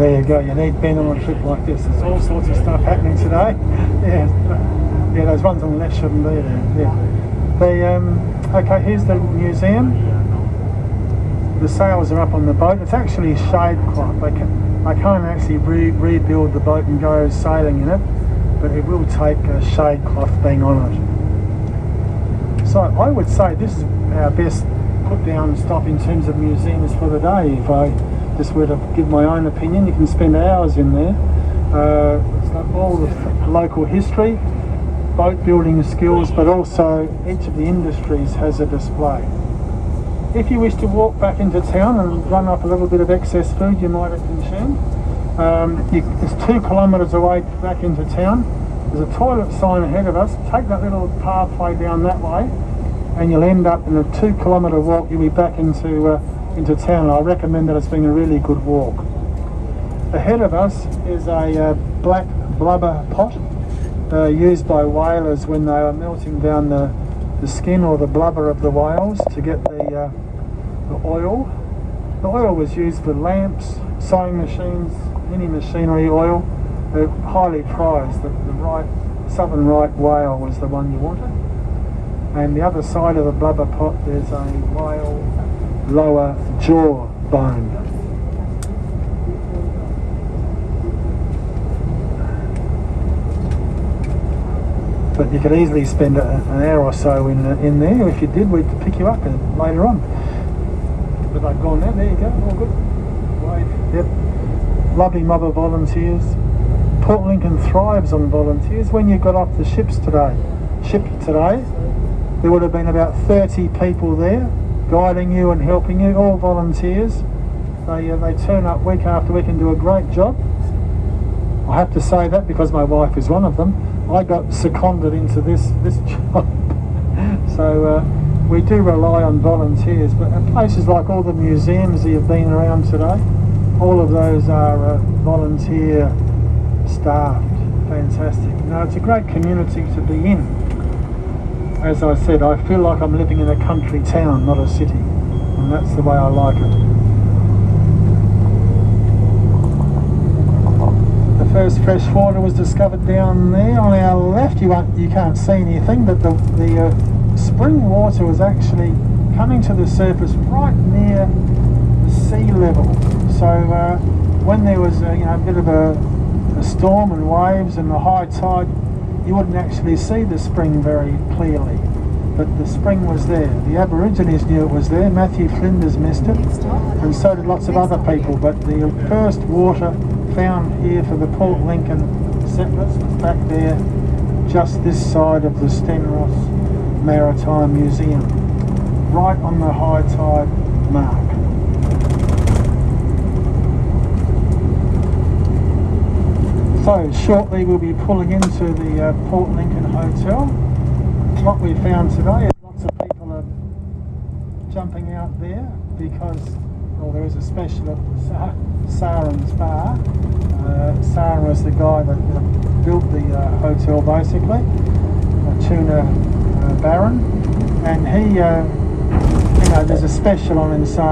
There you go, you need Ben on a trip like this. There's all sorts of stuff happening today. Yeah, those ones on the left shouldn't be there. Yeah. Okay, here's the museum. The sails are up on the boat. It's actually shade cloth. I can't actually rebuild the boat and go sailing in it, but it will take shade cloth being on it. So I would say this is our best put down stop in terms of museums for the day. If I just were to give my own opinion, you can spend hours in there. It's got all the local history, boat building skills, but also each of the industries has a display. If you wish to walk back into town and run up a little bit of excess food you might have consumed, it's 2 kilometres away back into town. There's a toilet sign ahead of us. Take that little pathway down that way and you'll end up in a 2 kilometre walk. You'll be back into town. I recommend that. It's been a really good walk. Ahead of us is a black blubber pot used by whalers when they are melting down the skin or the blubber of the whales to get the oil. The oil was used for lamps, sewing machines, any machinery oil. They're highly prized. The southern right whale was the one you wanted. And the other side of the blubber pot there's a whale lower jaw bone. But you could easily spend an hour or so in there. If you did, we'd pick you up later on. But they've gone now. There you go. All good. Wave. Yep. Lovely mob of volunteers. Port Lincoln thrives on volunteers. When you got off the ship today, there would have been about 30 people there, guiding you and helping you. All volunteers. They turn up week after week and do a great job. I have to say that because my wife is one of them. I got seconded into this job. So we do rely on volunteers, but at places like all the museums that you've been around today, all of those are volunteer staffed. Fantastic. Now it's a great community to be in. As I said, I feel like I'm living in a country town, not a city, and that's the way I like it. First fresh water was discovered down there on our left. You can't see anything, but the spring water was actually coming to the surface right near the sea level. So when there was a bit of a storm and waves and a high tide, you wouldn't actually see the spring very clearly. But the spring was there. The Aborigines knew it was there. Matthew Flinders missed it, and so did lots of other people. But the first water found here for the Port Lincoln settlers was back there, just this side of the Stenros Maritime Museum, right on the high tide mark. So shortly we'll be pulling into the Port Lincoln Hotel. What we found today is lots of people are jumping out there because, well, there is a special at Saren's bar. Saren was the guy that built the hotel basically, Tuna Baron, and he, there's a special on in Saren.